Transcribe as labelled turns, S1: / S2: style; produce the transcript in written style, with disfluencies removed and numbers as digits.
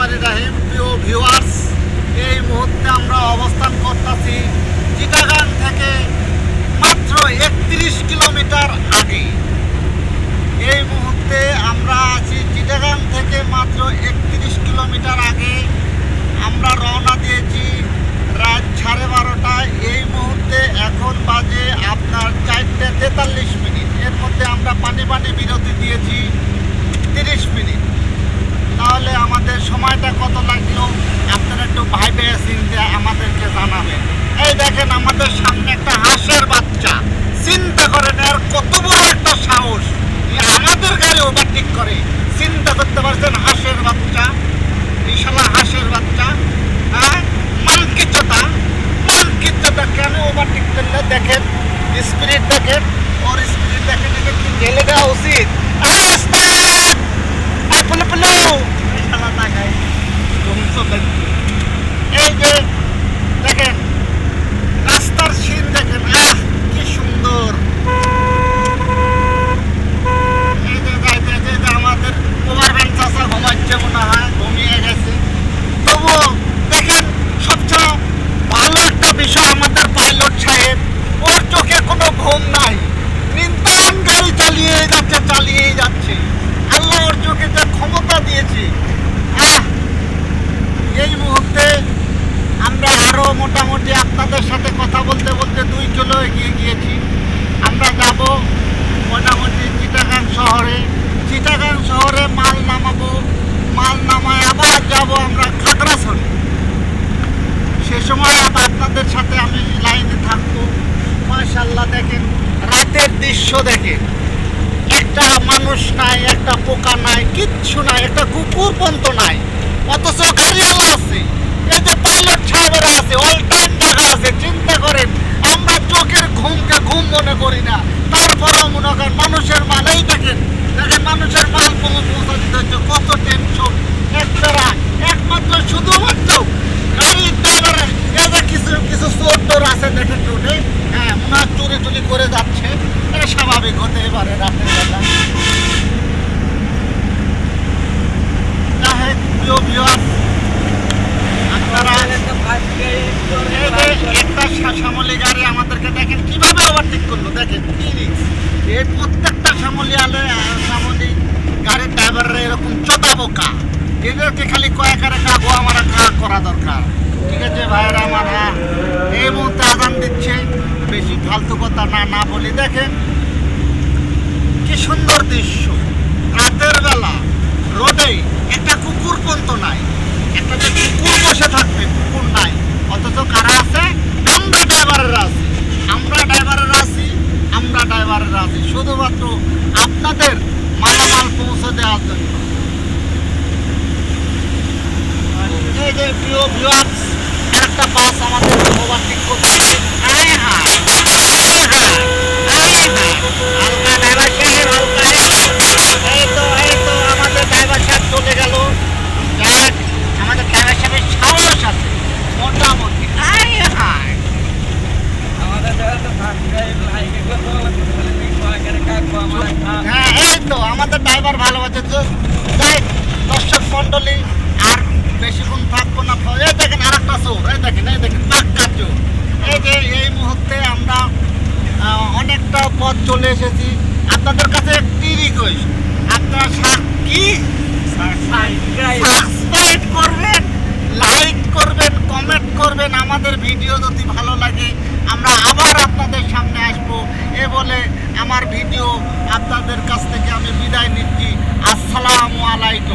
S1: রহমানির রহিম। প্রিয় ভিউয়ার্স, এই মুহূর্তে আমরা অবস্থান করতেছি চিটাগাং থেকে মাত্র 31 কিলোমিটার আগে। এই মুহূর্তে আমরা আছি চিটাগাং থেকে মাত্র 31 কিলোমিটার আগে। আমরা রওনা দিয়েছি রাত 12:30টায়। এই মুহূর্তে এখন বাজে আপনার 4:43। এর মধ্যে আমরা পানি বিরতি দিয়েছি 30 মিনিট। তাহলে আমাদের সময়টা কত লাগলো আপনারা একটু ভাইবে চিন্তে আমাদেরকে জানাবেন। এই দেখেন আমাদের সামনে একটা হাঁসের বাচ্চা, চিন্তা করেন এর কত বড় একটা সাহস, আমাদের গাড়ি ওভারটেক করে। চিন্তা করতে পারছেন, হাঁসের বাচ্চা, ইনশাল্লাহ হাঁসের বাচ্চা। হ্যাঁ, মানকিচ্ছতা কেন ওভারটেক করলে দেখেন, স্পিরিট দেখেন, ওর স্পিরিট দেখেন, এটা কি ঢেলে দেওয়া উচিত? এই যে দেখেন রাস্তার সিন দেখেন, কি সুন্দর। এই যে আমাদের ওভারভ্যান চাষা ঘুমাচ্ছে, মনে হয় ঘুমিয়ে গেছে। তবুও দেখেন সবচেয়ে ভালো একটা বিষয়, আমাদের পাইলট সাহেব, ওর চোখে কোনো ঘুম নাই, নির্দান গাড়ি চালিয়েই যাচ্ছে। আল্লাহ ওর চোখে যে ক্ষমতা দিয়েছে। এই মুহূর্তে আমরা আরও মোটামুটি আপনাদের সাথে কথা বলতে 2 কিলো এগিয়ে গিয়েছি। আমরা যাব মোটামুটি চিটাগাং শহরে মাল নামাবো। মাল নামায় আবার যাব আমরা খাগড়াছড়ি। সে সময় আপনাদের সাথে আমি লাইনে থাকবো। মাশাআল্লাহ, দেখেন রাতের দৃশ্য দেখেন, একটা মানুষ নাই, একটা পোকা নাই, কিচ্ছু নাই, একটা কুকুর পর্যন্ত নাই, অথচ গাড়িওয়ালা আছে। এই যে পাইলট সাহেবেরা আছে, অল টাইম দেখা আছে। চিন্তা করেন, আমরা চোখের ঘুমকে ঘুম মনে করি না, তারপরেও মনে করেন মানুষের মাল। এই দেখেন মানুষের মাল পৌঁছা দিতে হচ্ছে, কত টেনশন। একমাত্র শুধুমাত্র গাড়ির ড্রাইভারের এই যে কিছু চোর আছে দেখেন রোডে, হ্যাঁ মনে হয় চুরি করে যাচ্ছে। এটা স্বাভাবিক হতেই পারে রাতের বেলা। একটা শ্যামলি গাড়ি আমাদেরকে দেখেন কিভাবে ওভারটেক করলো, দেখেন কি রিস্ক। এই প্রত্যেকটা শ্যামলি গাড়ির ড্রাইভাররা এরকম চোদা বোকা, এদেরকে খালি কয়েকারে কাগো আমার করা দরকার। ঠিক আছে ভাইয়েরা আমার। এই মুহূর্তে আজান দিচ্ছে, বেশি ফালতু কথা না বলি। দেখেন কি সুন্দর দৃশ্য, রাতের বেলা রোডে একটা কুকুর পর্যন্ত নাই। একটা যে কুকুর বসে থাকবে, কুকুর নাই, অথচ কারা আছে? আমরা ড্রাইভারেরা আছি শুধুমাত্র আপনাদের মালামাল পৌঁছে দেওয়ার জন্য। এই যে প্রিয় ভিউয়ার্স, একটা বাস আমাদের ওভারটেক করছে। আমাদের ড্রাইভার সাহেব চলে গেল। আমাদের ড্রাইভার সাহেবের সাহস আছে মোটামুটি। হ্যাঁ, এই তো আমাদের ড্রাইভার ভালো আছে। যাই দর্শক মন্ডলী, আর বেশিক্ষণ থাকবো না। এই দেখেন আর একটা চোর, এই দেখেন পাক্কা চোর। এই যে এই মুহূর্তে আমরা অনেকটা পথ চলে এসেছি। আপনাদের কাছে একটি রিকোয়েস্ট, আপনারা সাবস্ক্রাইব করবেন, লাইক করবেন, কমেন্ট করবেন। আমাদের ভিডিও যদি ভালো লাগে আমরা আবার আপনাদের সামনে আসবো। এ বলে আমার ভিডিও আপনাদের কাছ থেকে আমি বিদায় নিচ্ছি। আসসালামু আলাইকুম।